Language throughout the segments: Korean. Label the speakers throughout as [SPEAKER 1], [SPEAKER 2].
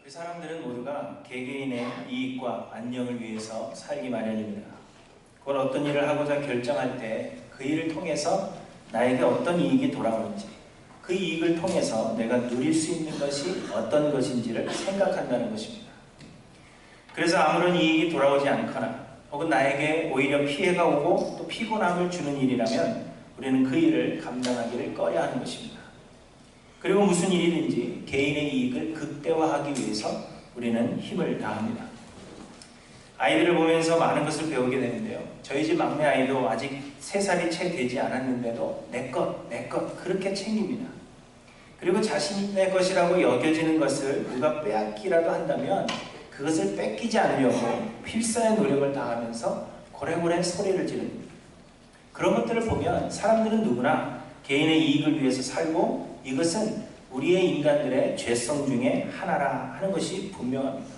[SPEAKER 1] 우리 사람들은 모두가 개개인의 이익과 안녕을 위해서 살기 마련입니다. 곧 어떤 일을 하고자 결정할 때 그 일을 통해서 나에게 어떤 이익이 돌아오는지, 그 이익을 통해서 내가 누릴 수 있는 것이 어떤 것인지를 생각한다는 것입니다. 그래서 아무런 이익이 돌아오지 않거나 혹은 나에게 오히려 피해가 오고 또 피곤함을 주는 일이라면 우리는 그 일을 감당하기를 꺼려 하는 것입니다. 그리고 무슨 일이든지 개인의 이익을 극대화하기 위해서 우리는 힘을 다합니다. 아이들을 보면서 많은 것을 배우게 되는데요. 저희 집 막내 아이도 아직 3살이 채 되지 않았는데도 내 것 그렇게 챙깁니다. 그리고 자신의 것이라고 여겨지는 것을 누가 빼앗기라도 한다면 그것을 뺏기지 않으려고 필사의 노력을 다하면서 고래고래 소리를 지릅니다. 그런 것들을 보면 사람들은 누구나 개인의 이익을 위해서 살고 이것은 우리의 인간들의 죄성 중에 하나라 하는 것이 분명합니다.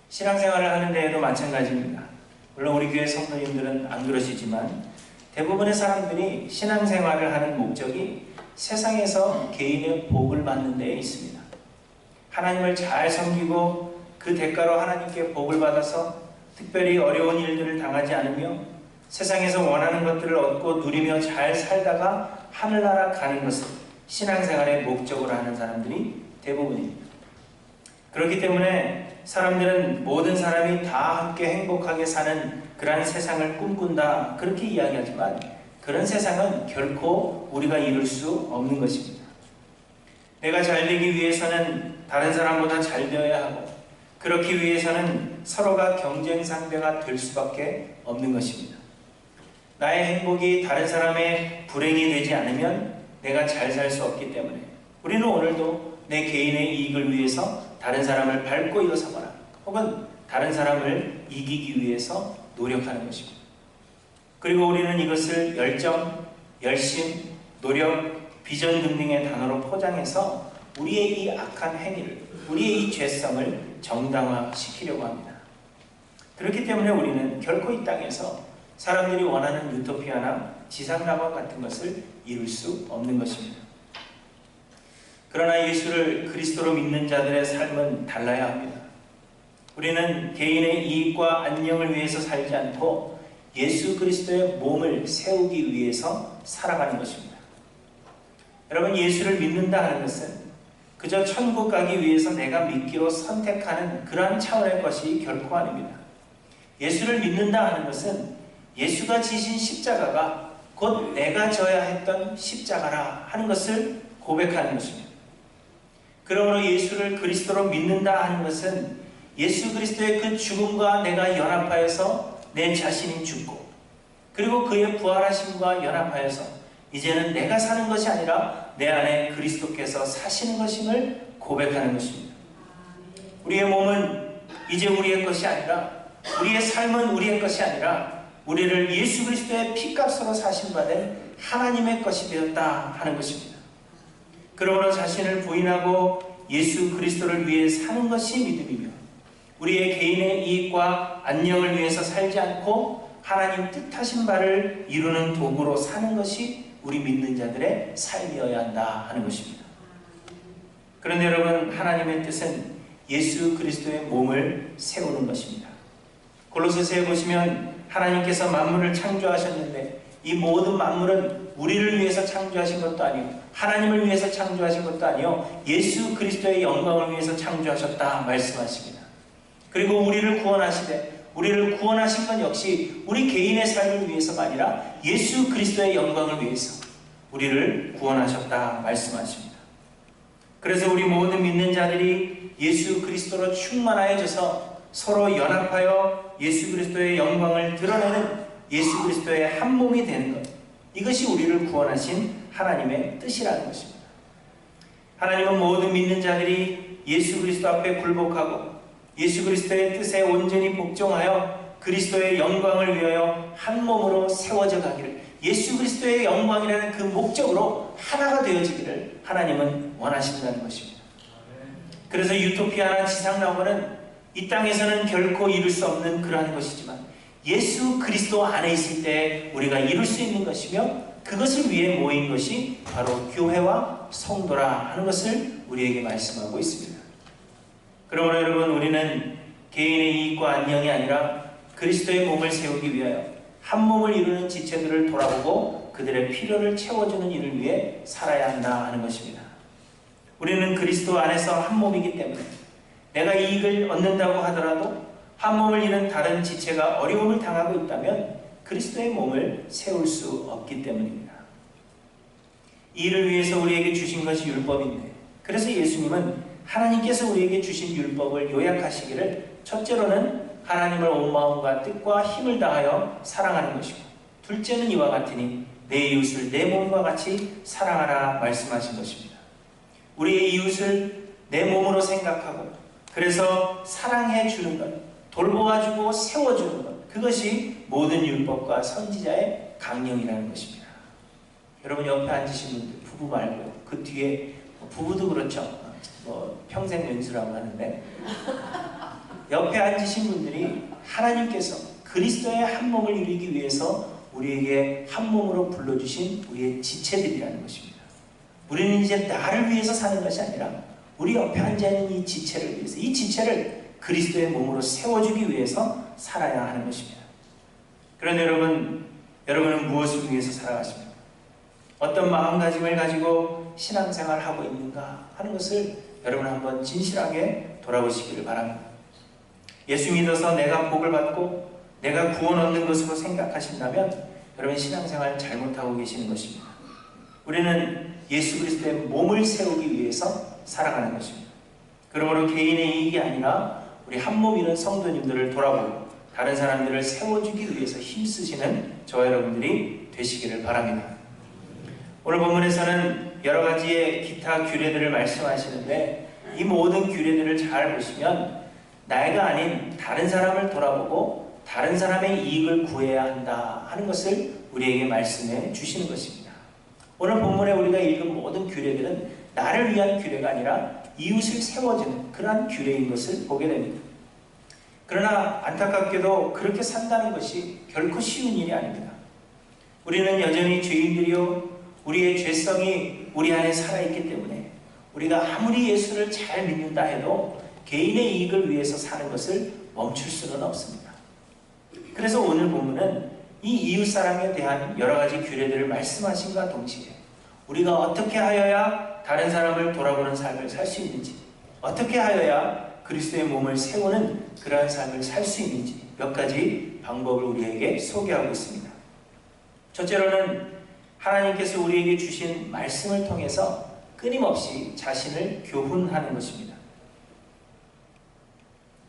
[SPEAKER 1] 신앙생활을 하는 데에도 마찬가지입니다. 물론 우리 교회 성도님들은 안 그러시지만 대부분의 사람들이 신앙생활을 하는 목적이 세상에서 개인의 복을 받는 데에 있습니다. 하나님을 잘 섬기고 그 대가로 하나님께 복을 받아서 특별히 어려운 일들을 당하지 않으며 세상에서 원하는 것들을 얻고 누리며 잘 살다가 하늘나라 가는 것을 신앙생활의 목적으로 하는 사람들이 대부분입니다. 그렇기 때문에 사람들은 모든 사람이 다 함께 행복하게 사는 그러한 세상을 꿈꾼다 그렇게 이야기하지만 그런 세상은 결코 우리가 이룰 수 없는 것입니다. 내가 잘 되기 위해서는 다른 사람보다 잘 되어야 하고 그렇기 위해서는 서로가 경쟁 상대가 될 수밖에 없는 것입니다. 나의 행복이 다른 사람의 불행이 되지 않으면 내가 잘 살 수 없기 때문에 우리는 오늘도 내 개인의 이익을 위해서 다른 사람을 밟고 일어서거나 혹은 다른 사람을 이기기 위해서 노력하는 것입니다. 그리고 우리는 이것을 열정, 열심, 노력, 비전 등등의 단어로 포장해서 우리의 이 악한 행위를, 우리의 이 죄성을 정당화시키려고 합니다. 그렇기 때문에 우리는 결코 이 땅에서 사람들이 원하는 유토피아나 지상낙원 같은 것을 이룰 수 없는 것입니다. 그러나 예수를 그리스도로 믿는 자들의 삶은 달라야 합니다. 우리는 개인의 이익과 안녕을 위해서 살지 않고 예수 그리스도의 몸을 세우기 위해서 살아가는 것입니다. 여러분, 예수를 믿는다 하는 것은 그저 천국 가기 위해서 내가 믿기로 선택하는 그러한 차원의 것이 결코 아닙니다. 예수를 믿는다 하는 것은 예수가 지신 십자가가 곧 내가 져야 했던 십자가라 하는 것을 고백하는 것입니다. 그러므로 예수를 그리스도로 믿는다 하는 것은 예수 그리스도의 그 죽음과 내가 연합하여서 내 자신이 죽고 그리고 그의 부활하심과 연합하여서 이제는 내가 사는 것이 아니라 내 안에 그리스도께서 사시는 것임을 고백하는 것입니다. 우리의 몸은 이제 우리의 것이 아니라 우리의 삶은 우리의 것이 아니라 우리를 예수 그리스도의 피값으로 사신받은 하나님의 것이 되었다 하는 것입니다. 그러므로 자신을 부인하고 예수 그리스도를 위해 사는 것이 믿음이며 우리의 개인의 이익과 안녕을 위해서 살지 않고 하나님 뜻하신 바를 이루는 도구로 사는 것이 우리 믿는 자들의 삶이어야 한다 하는 것입니다. 그런데 여러분, 하나님의 뜻은 예수 그리스도의 몸을 세우는 것입니다. 골로새서에 보시면 하나님께서 만물을 창조하셨는데 이 모든 만물은 우리를 위해서 창조하신 것도 아니고 하나님을 위해서 창조하신 것도 아니요 예수 그리스도의 영광을 위해서 창조하셨다 말씀하십니다. 그리고 우리를 구원하시되 우리를 구원하신 건 역시 우리 개인의 삶을 위해서가 아니라 예수 그리스도의 영광을 위해서 우리를 구원하셨다 말씀하십니다. 그래서 우리 모든 믿는 자들이 예수 그리스도로 충만하여져서 서로 연합하여 예수 그리스도의 영광을 드러내는 예수 그리스도의 한 몸이 되는 것, 이것이 우리를 구원하신 하나님의 뜻이라는 것입니다. 하나님은 모든 믿는 자들이 예수 그리스도 앞에 굴복하고 예수 그리스도의 뜻에 온전히 복종하여 그리스도의 영광을 위하여 한 몸으로 세워져 가기를, 예수 그리스도의 영광이라는 그 목적으로 하나가 되어지기를 하나님은 원하신다는 것입니다. 그래서 유토피아나 지상낙원은 이 땅에서는 결코 이룰 수 없는 그러한 것이지만 예수 그리스도 안에 있을 때 우리가 이룰 수 있는 것이며 그것을 위해 모인 것이 바로 교회와 성도라 하는 것을 우리에게 말씀하고 있습니다. 그러므로 여러분, 우리는 개인의 이익과 안녕이 아니라 그리스도의 몸을 세우기 위하여 한 몸을 이루는 지체들을 돌아보고 그들의 필요를 채워주는 일을 위해 살아야 한다 하는 것입니다. 우리는 그리스도 안에서 한 몸이기 때문에 내가 이익을 얻는다고 하더라도 한 몸을 이룬 다른 지체가 어려움을 당하고 있다면 그리스도의 몸을 세울 수 없기 때문입니다. 이 일을 위해서 우리에게 주신 것이 율법인데, 그래서 예수님은 하나님께서 우리에게 주신 율법을 요약하시기를 첫째로는 하나님을 온 마음과 뜻과 힘을 다하여 사랑하는 것이고, 둘째는 이와 같으니 내 이웃을 내 몸과 같이 사랑하라 말씀하신 것입니다. 우리의 이웃을 내 몸으로 생각하고 그래서 사랑해 주는 것, 돌보아주고 세워주는 것, 그것이 모든 율법과 선지자의 강령이라는 것입니다. 여러분, 옆에 앉으신 분들, 부부 말고 그 뒤에, 부부도 그렇죠. 평생 연수라고 하는데 옆에 앉으신 분들이 하나님께서 그리스도의 한 몸을 이루기 위해서 우리에게 한 몸으로 불러주신 우리의 지체들이라는 것입니다. 우리는 이제 나를 위해서 사는 것이 아니라 우리 옆에 앉아있는 이 지체를 위해서, 이 지체를 그리스도의 몸으로 세워주기 위해서 살아야 하는 것입니다. 그런데 여러분은 무엇을 위해서 살아가십니까? 어떤 마음가짐을 가지고 신앙생활을 하고 있는가 하는 것을 여러분 한번 진실하게 돌아보시기를 바랍니다. 예수 믿어서 내가 복을 받고 내가 구원 얻는 것으로 생각하신다면 여러분 신앙생활 잘못하고 계시는 것입니다. 우리는 예수 그리스도의 몸을 세우기 위해서 살아가는 것입니다. 그러므로 개인의 이익이 아니라 우리 한 몸이는 성도님들을 돌아보고 다른 사람들을 세워주기 위해서 힘쓰시는 저와 여러분들이 되시기를 바랍니다. 오늘 본문에서는 여러 가지의 기타 규례들을 말씀하시는데 이 모든 규례들을 잘 보시면 내가 아닌 다른 사람을 돌아보고 다른 사람의 이익을 구해야 한다 하는 것을 우리에게 말씀해 주시는 것입니다. 오늘 본문에 우리가 읽은 모든 규례들은 나를 위한 규례가 아니라 이웃을 세워주는 그러한 규례인 것을 보게 됩니다. 그러나 안타깝게도 그렇게 산다는 것이 결코 쉬운 일이 아닙니다. 우리는 여전히 죄인들이요, 우리의 죄성이 우리 안에 살아있기 때문에 우리가 아무리 예수를 잘 믿는다 해도 개인의 이익을 위해서 사는 것을 멈출 수는 없습니다. 그래서 오늘 본문은 이 이웃사랑에 대한 여러 가지 규례들을 말씀하신과 동시에 우리가 어떻게 하여야 다른 사람을 돌아보는 삶을 살 수 있는지, 어떻게 하여야 그리스도의 몸을 세우는 그러한 삶을 살 수 있는지 몇 가지 방법을 우리에게 소개하고 있습니다. 첫째로는 하나님께서 우리에게 주신 말씀을 통해서 끊임없이 자신을 교훈하는 것입니다.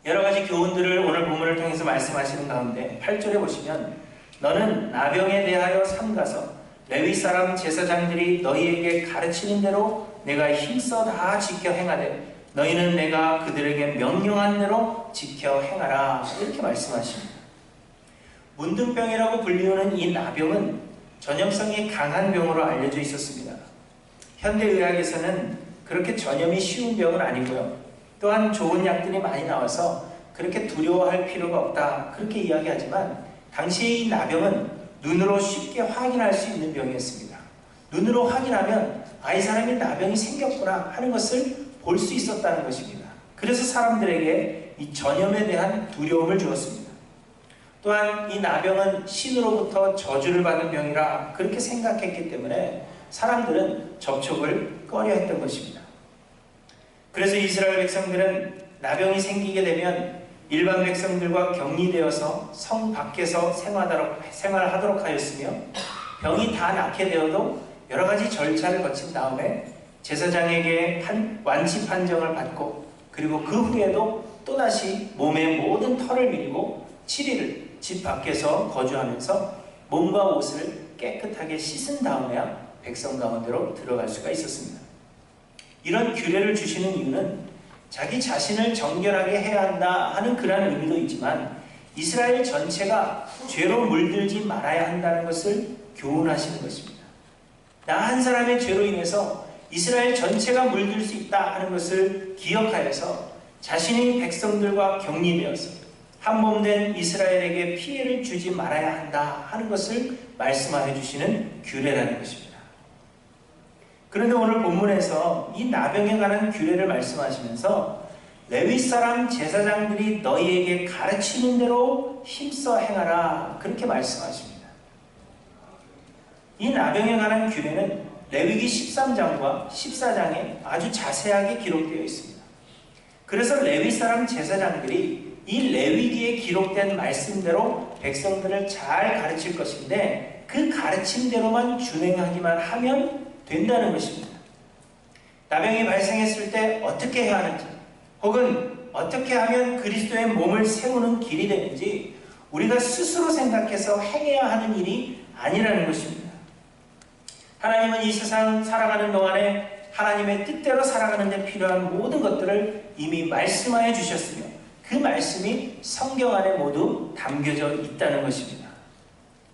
[SPEAKER 1] 여러 가지 교훈들을 오늘 본문을 통해서 말씀하시는 가운데 8절에 보시면 너는 나병에 대하여 삼가서 레위 사람 제사장들이 너희에게 가르치는 대로 내가 힘써 다 지켜 행하되 너희는 내가 그들에게 명령한 대로 지켜 행하라 이렇게 말씀하십니다. 문둥병이라고 불리우는 이 나병은 전염성이 강한 병으로 알려져 있었습니다. 현대의학에서는 그렇게 전염이 쉬운 병은 아니고요. 또한 좋은 약들이 많이 나와서 그렇게 두려워할 필요가 없다 그렇게 이야기하지만 당시 이 나병은 눈으로 쉽게 확인할 수 있는 병이었습니다. 눈으로 확인하면 이 사람이 나병이 생겼구나 하는 것을 볼 수 있었다는 것입니다. 그래서 사람들에게 이 전염에 대한 두려움을 주었습니다. 또한 이 나병은 신으로부터 저주를 받은 병이라 그렇게 생각했기 때문에 사람들은 접촉을 꺼려했던 것입니다. 그래서 이스라엘 백성들은 나병이 생기게 되면 일반 백성들과 격리되어서 성 밖에서 생활하도록 하였으며 병이 다 낫게 되어도 여러 가지 절차를 거친 다음에 제사장에게 완치 판정을 받고 그리고 그 후에도 또다시 몸의 모든 털을 밀고 7일을 집 밖에서 거주하면서 몸과 옷을 깨끗하게 씻은 다음에야 백성 가운데로 들어갈 수가 있었습니다. 이런 규례를 주시는 이유는 자기 자신을 정결하게 해야 한다 하는 그런 의미도 있지만 이스라엘 전체가 죄로 물들지 말아야 한다는 것을 교훈하시는 것입니다. 나 한 사람의 죄로 인해서 이스라엘 전체가 물들 수 있다 하는 것을 기억하여서 자신이 백성들과 격리되어서 한몸된 이스라엘에게 피해를 주지 말아야 한다 하는 것을 말씀하여 주시는 규례라는 것입니다. 그런데 오늘 본문에서 이 나병에 관한 규례를 말씀하시면서 레위 사람 제사장들이 너희에게 가르치는 대로 힘써 행하라. 그렇게 말씀하십니다. 이 나병에 관한 규례는 레위기 13장과 14장에 아주 자세하게 기록되어 있습니다. 그래서 레위 사람 제사장들이 이 레위기에 기록된 말씀대로 백성들을 잘 가르칠 것인데 그 가르침대로만 준행하기만 하면 된다는 것입니다. 나병이 발생했을 때 어떻게 해야 하는지, 혹은 어떻게 하면 그리스도의 몸을 세우는 길이 되는지 우리가 스스로 생각해서 행해야 하는 일이 아니라는 것입니다. 하나님은 이 세상 살아가는 동안에 하나님의 뜻대로 살아가는 데 필요한 모든 것들을 이미 말씀하여 주셨으며 그 말씀이 성경 안에 모두 담겨져 있다는 것입니다.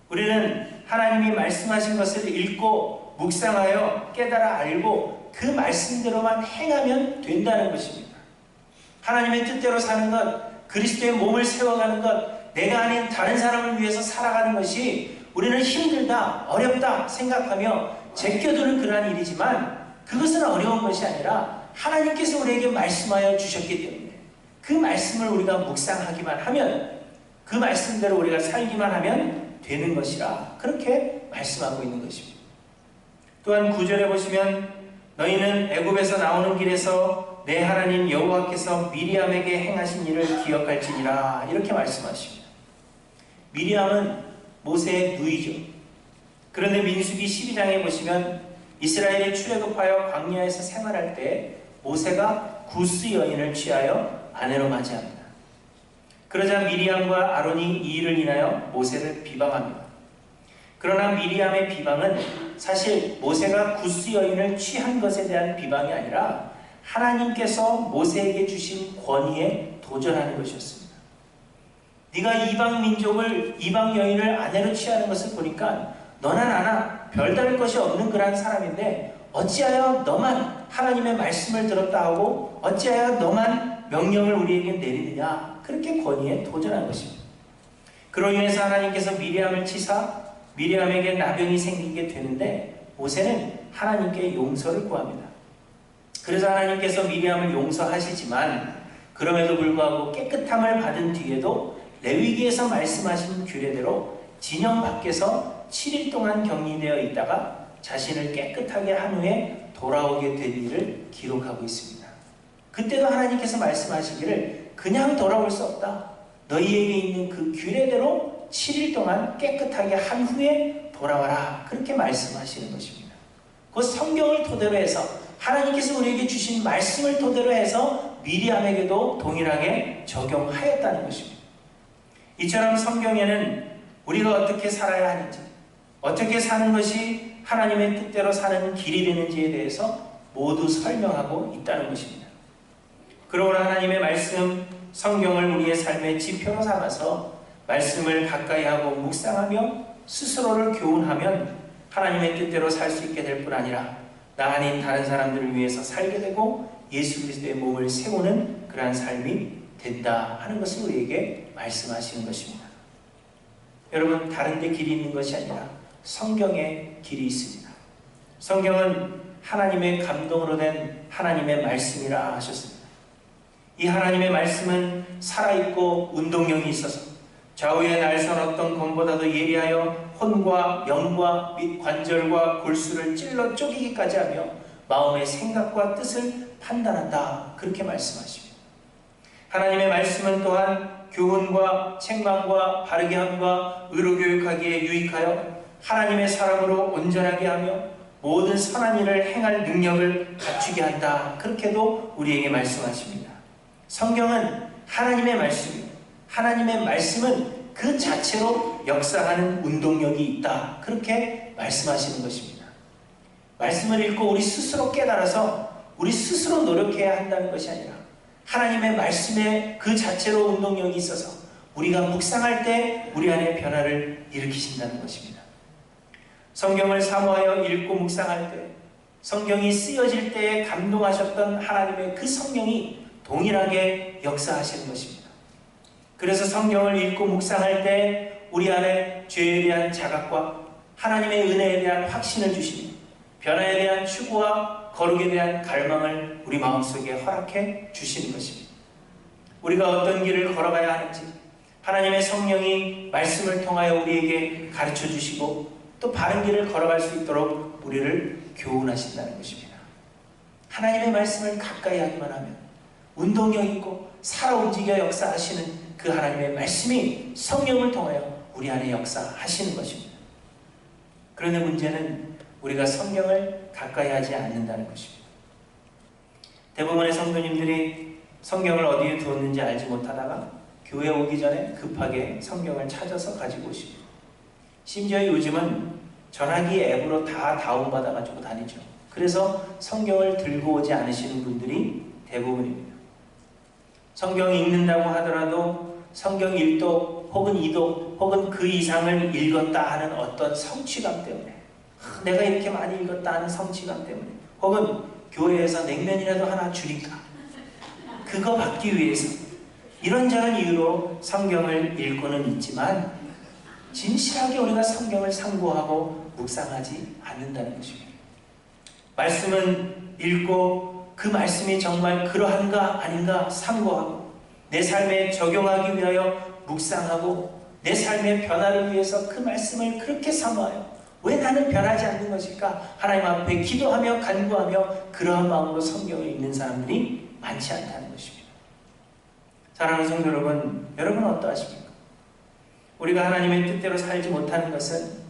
[SPEAKER 1] 우리는 하나님이 말씀하신 것을 읽고 묵상하여 깨달아 알고 그 말씀대로만 행하면 된다는 것입니다. 하나님의 뜻대로 사는 것, 그리스도의 몸을 세워가는 것, 내가 아닌 다른 사람을 위해서 살아가는 것이 우리는 힘들다, 어렵다 생각하며 제껴두는 그러한 일이지만 그것은 어려운 것이 아니라 하나님께서 우리에게 말씀하여 주셨기 때문에 그 말씀을 우리가 묵상하기만 하면, 그 말씀대로 우리가 살기만 하면 되는 것이라 그렇게 말씀하고 있는 것입니다. 또한 9절에 보시면 너희는 애굽에서 나오는 길에서 내 하나님 여호와께서 미리암에게 행하신 일을 기억할지니라 이렇게 말씀하십니다. 미리암은 모세의 누이죠. 그런데 민수기 12장에 보시면 이스라엘이 출애굽하여 광야에서 생활할 때 모세가 구스 여인을 취하여 아내로 맞이합니다. 그러자 미리암과 아론이 이 일을 인하여 모세를 비방합니다. 그러나 미리암의 비방은 사실 모세가 구스 여인을 취한 것에 대한 비방이 아니라 하나님께서 모세에게 주신 권위에 도전하는 것이었습니다. 네가 이방 민족을, 이방 여인을 아내로 취하는 것을 보니까 너나 나나 별다를 것이 없는 그러한 사람인데 어찌하여 너만 하나님의 말씀을 들었다 하고 어찌하여 너만 명령을 우리에게 내리느냐, 그렇게 권위에 도전한 것입니다. 그로 인해서 하나님께서 미리암을 치사 미리암에게 나병이 생기게 되는데 모세는 하나님께 용서를 구합니다. 그래서 하나님께서 미리암을 용서하시지만 그럼에도 불구하고 깨끗함을 받은 뒤에도 레위기에서 말씀하신 규례대로 진영 밖에서 7일 동안 격리되어 있다가 자신을 깨끗하게 한 후에 돌아오게 된 일을 기록하고 있습니다. 그때도 하나님께서 말씀하시기를 그냥 돌아올 수 없다. 너희에게 있는 그 규례대로 7일 동안 깨끗하게 한 후에 돌아와라. 그렇게 말씀하시는 것입니다. 그 성경을 토대로 해서 하나님께서 우리에게 주신 말씀을 토대로 해서 미리암에게도 동일하게 적용하였다는 것입니다. 이처럼 성경에는 우리가 어떻게 살아야 하는지, 어떻게 사는 것이 하나님의 뜻대로 사는 길이 되는지에 대해서 모두 설명하고 있다는 것입니다. 그러므로 하나님의 말씀, 성경을 우리의 삶의 지표로 삼아서 말씀을 가까이 하고 묵상하며 스스로를 교훈하면 하나님의 뜻대로 살 수 있게 될 뿐 아니라 나 아닌 다른 사람들을 위해서 살게 되고 예수 그리스도의 몸을 세우는 그러한 삶이 된다 하는 것을 우리에게 말씀하시는 것입니다. 여러분, 다른 데 길이 있는 것이 아니라 성경에 길이 있습니다. 성경은 하나님의 감동으로 된 하나님의 말씀이라 하셨습니다. 이 하나님의 말씀은 살아있고 운동력이 있어서 좌우에 날선 어떤 검보다도 예리하여 혼과 영과 및 관절과 골수를 찔러 쪼개기까지 하며 마음의 생각과 뜻을 판단한다. 그렇게 말씀하십니다. 하나님의 말씀은 또한 교훈과 책망과 바르게 함과 의로 교육하기에 유익하여 하나님의 사람으로 온전하게 하며 모든 선한 일을 행할 능력을 갖추게 한다. 그렇게도 우리에게 말씀하십니다. 성경은 하나님의 말씀입니다. 하나님의 말씀은 그 자체로 역사하는 운동력이 있다. 그렇게 말씀하시는 것입니다. 말씀을 읽고 우리 스스로 깨달아서 우리 스스로 노력해야 한다는 것이 아니라 하나님의 말씀에 그 자체로 운동력이 있어서 우리가 묵상할 때 우리 안에 변화를 일으키신다는 것입니다. 성경을 사모하여 읽고 묵상할 때 성경이 쓰여질 때에 감동하셨던 하나님의 그 성령이 동일하게 역사하시는 것입니다. 그래서 성경을 읽고 묵상할 때 우리 안에 죄에 대한 자각과 하나님의 은혜에 대한 확신을 주시니 변화에 대한 추구와 거룩에 대한 갈망을 우리 마음속에 허락해 주시는 것입니다. 우리가 어떤 길을 걸어가야 하는지 하나님의 성령이 말씀을 통하여 우리에게 가르쳐 주시고 또 바른 길을 걸어갈 수 있도록 우리를 교훈하신다는 것입니다. 하나님의 말씀을 가까이 하기만 하면 운동력 있고 살아 움직여 역사하시는 그 하나님의 말씀이 성령을 통하여 우리 안에 역사하시는 것입니다. 그런데 문제는 우리가 성경을 가까이 하지 않는다는 것입니다. 대부분의 성도님들이 성경을 어디에 두었는지 알지 못하다가 교회 오기 전에 급하게 성경을 찾아서 가지고 오십니다. 심지어 요즘은 전화기 앱으로 다 다운받아 가지고 다니죠. 그래서 성경을 들고 오지 않으시는 분들이 대부분입니다. 성경 읽는다고 하더라도 성경 1독 혹은 2독 혹은 그 이상을 읽었다 하는 어떤 성취감 때문에, 내가 이렇게 많이 읽었다 하는 성취감 때문에, 혹은 교회에서 냉면이라도 하나 주니까 그거 받기 위해서 이런저런 이유로 성경을 읽고는 있지만 진실하게 우리가 성경을 상고하고 묵상하지 않는다는 것입니다. 말씀은 읽고 그 말씀이 정말 그러한가 아닌가 상고하고 내 삶에 적용하기 위하여 묵상하고 내 삶의 변화를 위해서 그 말씀을 그렇게 사모하여 왜 나는 변하지 않는 것일까? 하나님 앞에 기도하며 간구하며 그러한 마음으로 성경을 읽는 사람들이 많지 않다는 것입니다. 사랑하는 성도 여러분, 여러분은 어떠하십니까? 우리가 하나님의 뜻대로 살지 못하는 것은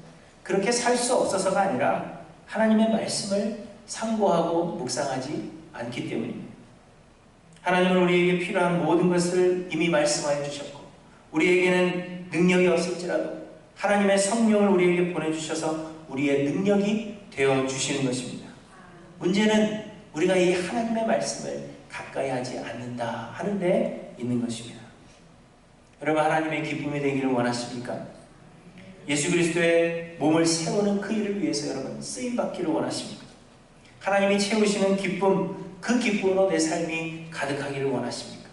[SPEAKER 1] 그렇게 살 수 없어서가 아니라 하나님의 말씀을 상고하고 묵상하지 않기 때문입니다. 하나님은 우리에게 필요한 모든 것을 이미 말씀하여 주셨고 우리에게는 능력이 없을지라도 하나님의 성령을 우리에게 보내주셔서 우리의 능력이 되어주시는 것입니다. 문제는 우리가 이 하나님의 말씀을 가까이 하지 않는다 하는 데 있는 것입니다. 여러분, 하나님의 기쁨이 되기를 원하십니까? 예수 그리스도의 몸을 세우는 그 일을 위해서 여러분 쓰임받기를 원하십니까? 하나님이 채우시는 기쁨, 그 기쁨으로 내 삶이 가득하기를 원하십니까?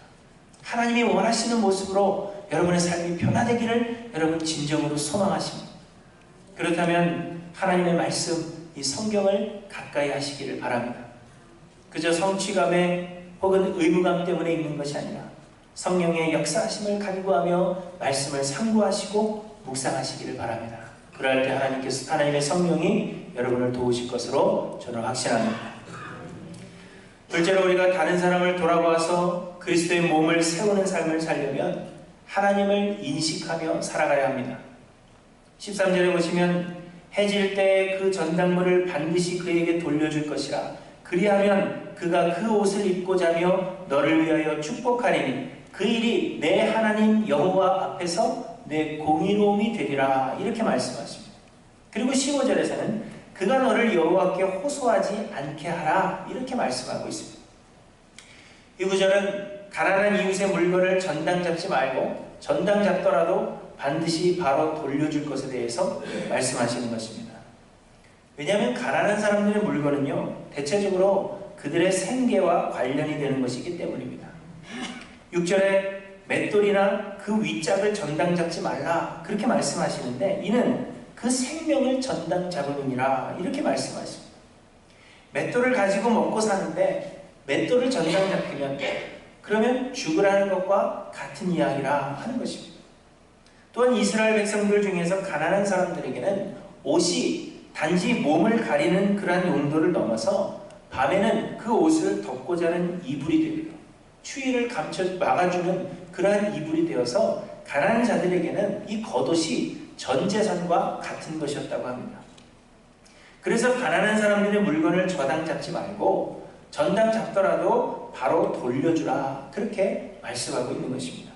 [SPEAKER 1] 하나님이 원하시는 모습으로 여러분의 삶이 변화되기를 여러분 진정으로 소망하십니다. 그렇다면 하나님의 말씀, 이 성경을 가까이 하시기를 바랍니다. 그저 성취감에 혹은 의무감 때문에 읽는 것이 아니라 성령의 역사하심을 간구하며 말씀을 상고하시고 묵상하시기를 바랍니다. 그럴 때 하나님께서, 하나님의 성령이 여러분을 도우실 것으로 저는 확신합니다. 둘째로, 우리가 다른 사람을 돌아보아서 그리스도의 몸을 세우는 삶을 살려면 하나님을 인식하며 살아가야 합니다. 13절에 보시면 해질 때 그 전당물을 반드시 그에게 돌려줄 것이라. 그리하면 그가 그 옷을 입고 자며 너를 위하여 축복하리니 그 일이 내 하나님 여호와 앞에서 내 공의로움이 되리라. 이렇게 말씀하십니다. 그리고 15절에서는 그가 너를 여호와께 호소하지 않게 하라. 이렇게 말씀하고 있습니다. 이 구절은 가난한 이웃의 물건을 전당 잡지 말고 전당 잡더라도 반드시 바로 돌려줄 것에 대해서 말씀하시는 것입니다. 왜냐하면 가난한 사람들의 물건은요, 대체적으로 그들의 생계와 관련이 되는 것이기 때문입니다. 6절에 맷돌이나 그 윗짝을 전당 잡지 말라 그렇게 말씀하시는데 이는 그 생명을 전당 잡음이니라 이렇게 말씀하십니다. 맷돌을 가지고 먹고 사는데 맷돌을 전당 잡히면 그러면 죽으라는 것과 같은 이야기라 하는 것입니다. 또한 이스라엘 백성들 중에서 가난한 사람들에게는 옷이 단지 몸을 가리는 그러한 용도를 넘어서 밤에는 그 옷을 덮고 자는 이불이 되고요, 추위를 막아주는 그러한 이불이 되어서 가난한 자들에게는 이 겉옷이 전 재산과 같은 것이었다고 합니다. 그래서 가난한 사람들의 물건을 저당 잡지 말고 전당 잡더라도 바로 돌려주라 그렇게 말씀하고 있는 것입니다.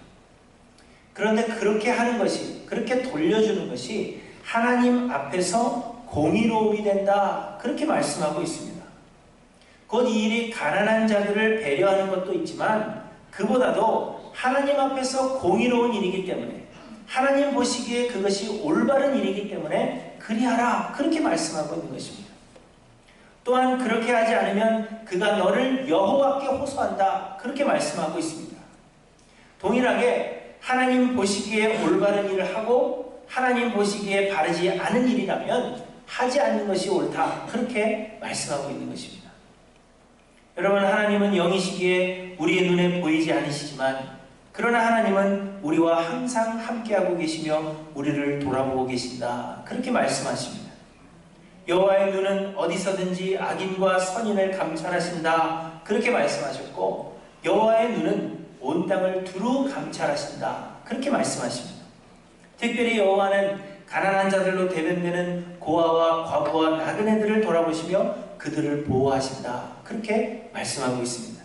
[SPEAKER 1] 그런데 그렇게 하는 것이, 그렇게 돌려주는 것이 하나님 앞에서 공의로움이 된다 그렇게 말씀하고 있습니다. 곧 이 일이 가난한 자들을 배려하는 것도 있지만 그보다도 하나님 앞에서 공의로운 일이기 때문에 하나님 보시기에 그것이 올바른 일이기 때문에 그리하라 그렇게 말씀하고 있는 것입니다. 또한 그렇게 하지 않으면 그가 너를 여호와께 호소한다 그렇게 말씀하고 있습니다. 동일하게 하나님 보시기에 올바른 일을 하고 하나님 보시기에 바르지 않은 일이라면 하지 않는 것이 옳다 그렇게 말씀하고 있는 것입니다. 여러분, 하나님은 영이시기에 우리의 눈에 보이지 않으시지만 그러나 하나님은 우리와 항상 함께하고 계시며 우리를 돌아보고 계신다. 그렇게 말씀하십니다. 여호와의 눈은 어디서든지 악인과 선인을 감찰하신다. 그렇게 말씀하셨고, 여호와의 눈은 온 땅을 두루 감찰하신다. 그렇게 말씀하십니다. 특별히 여호와는 가난한 자들로 대변되는 고아와 과부와 나그네들을 돌아보시며 그들을 보호하신다. 그렇게 말씀하고 있습니다.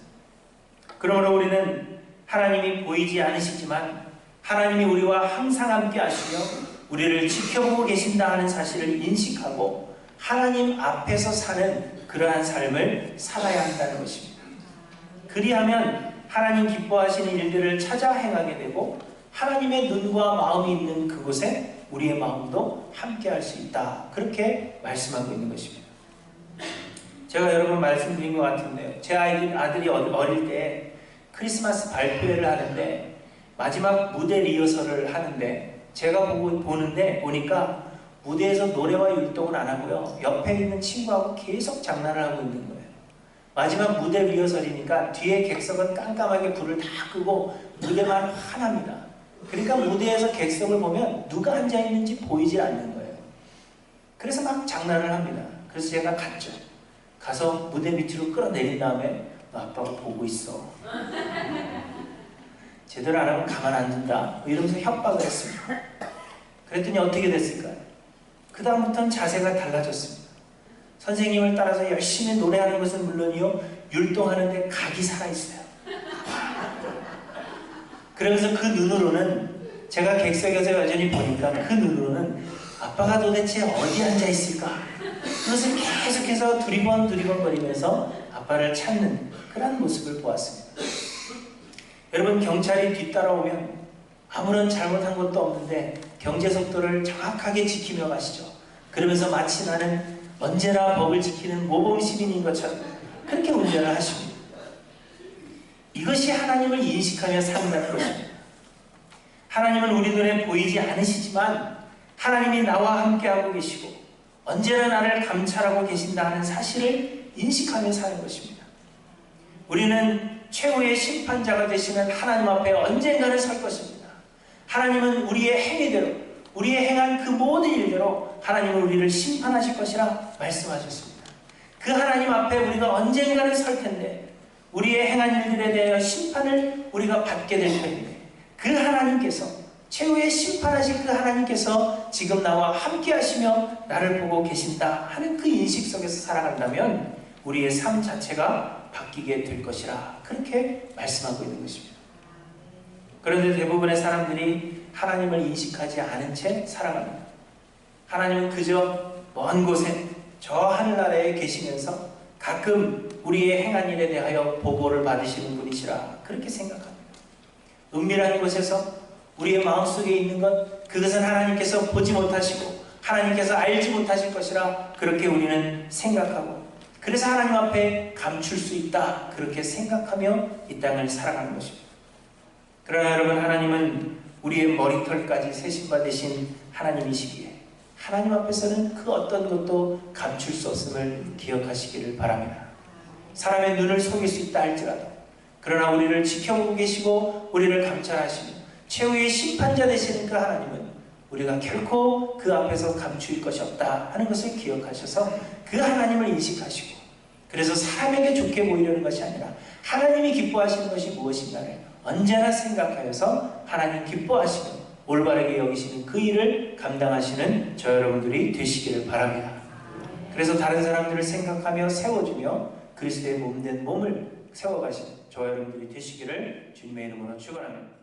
[SPEAKER 1] 그러므로 우리는 하나님이 보이지 않으시지만 하나님이 우리와 항상 함께 하시며 우리를 지켜보고 계신다 하는 사실을 인식하고 하나님 앞에서 사는 그러한 삶을 살아야 한다는 것입니다. 그리하면 하나님 기뻐하시는 일들을 찾아 행하게 되고 하나님의 눈과 마음이 있는 그곳에 우리의 마음도 함께 할 수 있다. 그렇게 말씀하고 있는 것입니다. 제가 여러 번 말씀드린 것 같은데요. 제 아들이 어릴 때 크리스마스 발표회를 하는데 마지막 무대 리허설을 하는데 제가 보니까 무대에서 노래와 율동을 안 하고요. 옆에 있는 친구하고 계속 장난을 하고 있는 거예요. 마지막 무대 리허설이니까 뒤에 객석은 깜깜하게 불을 다 끄고 무대만 환합니다. 그러니까 무대에서 객석을 보면 누가 앉아있는지 보이지 않는 거예요. 그래서 막 장난을 합니다. 그래서 제가 갔죠. 가서 무대 밑으로 끌어내린 다음에 너 아빠가 보고 있어. 제대로 안 하면 가만 안 둔다. 이러면서 협박을 했습니다. 그랬더니 어떻게 됐을까요? 그 다음부터는 자세가 달라졌습니다. 선생님을 따라서 열심히 노래하는 것은 물론이요, 율동하는데 각이 살아있어요. 그러면서 그 눈으로는, 제가 객석에서 여전히 보니까 그 눈으로는 아빠가 도대체 어디 앉아있을까? 그것을 계속해서 두리번거리면서 아빠를 찾는 그런 모습을 보았습니다. 여러분, 경찰이 뒤따라오면 아무런 잘못한 것도 없는데 경제 속도를 정확하게 지키며 가시죠. 그러면서 마치 나는 언제나 법을 지키는 모범 시민인 것처럼 그렇게 운전을 하십니다. 이것이 하나님을 인식하며 산다는 것입니다. 하나님은 우리 눈에 보이지 않으시지만 하나님이 나와 함께하고 계시고 언제나 나를 감찰하고 계신다 하는 사실을 인식하며 사는 것입니다. 우리는 최후의 심판자가 되시는 하나님 앞에 언젠가는 설 것입니다. 하나님은 우리의 행위대로, 우리의 행한 그 모든 일대로 하나님은 우리를 심판하실 것이라 말씀하셨습니다. 그 하나님 앞에 우리가 언젠가는 설 텐데 우리의 행한 일들에 대하여 심판을 우리가 받게 될 텐데 그 하나님께서, 최후의 심판하실 그 하나님께서 지금 나와 함께 하시며 나를 보고 계신다 하는 그 인식 속에서 살아간다면 우리의 삶 자체가 바뀌게 될 것이라 그렇게 말씀하고 있는 것입니다. 그런데 대부분의 사람들이 하나님을 인식하지 않은 채 살아갑니다. 하나님은 그저 먼 곳에 저 하늘나라에 계시면서 가끔 우리의 행한 일에 대하여 보고를 받으시는 분이시라 그렇게 생각합니다. 은밀한 곳에서 우리의 마음속에 있는 것, 그것은 하나님께서 보지 못하시고 하나님께서 알지 못하실 것이라 그렇게 우리는 생각하고, 그래서 하나님 앞에 감출 수 있다 그렇게 생각하며 이 땅을 살아가는 것입니다. 그러나 여러분, 하나님은 우리의 머리털까지 세심받으신 하나님이시기에 하나님 앞에서는 그 어떤 것도 감출 수 없음을 기억하시기를 바랍니다. 사람의 눈을 속일 수 있다 할지라도 그러나 우리를 지켜보고 계시고 우리를 감찰하시며 최후의 심판자 되시는 그 하나님은 우리가 결코 그 앞에서 감출 것이 없다 하는 것을 기억하셔서 그 하나님을 인식하시고, 그래서 사람에게 좋게 보이려는 것이 아니라 하나님이 기뻐하시는 것이 무엇인가를 언제나 생각하여서 하나님 기뻐하시며 올바르게 여기시는 그 일을 감당하시는 저 여러분들이 되시기를 바랍니다. 그래서 다른 사람들을 생각하며 세워주며 그리스도의 몸된 몸을 세워가시는 저 여러분들이 되시기를 주님의 이름으로 축원합니다.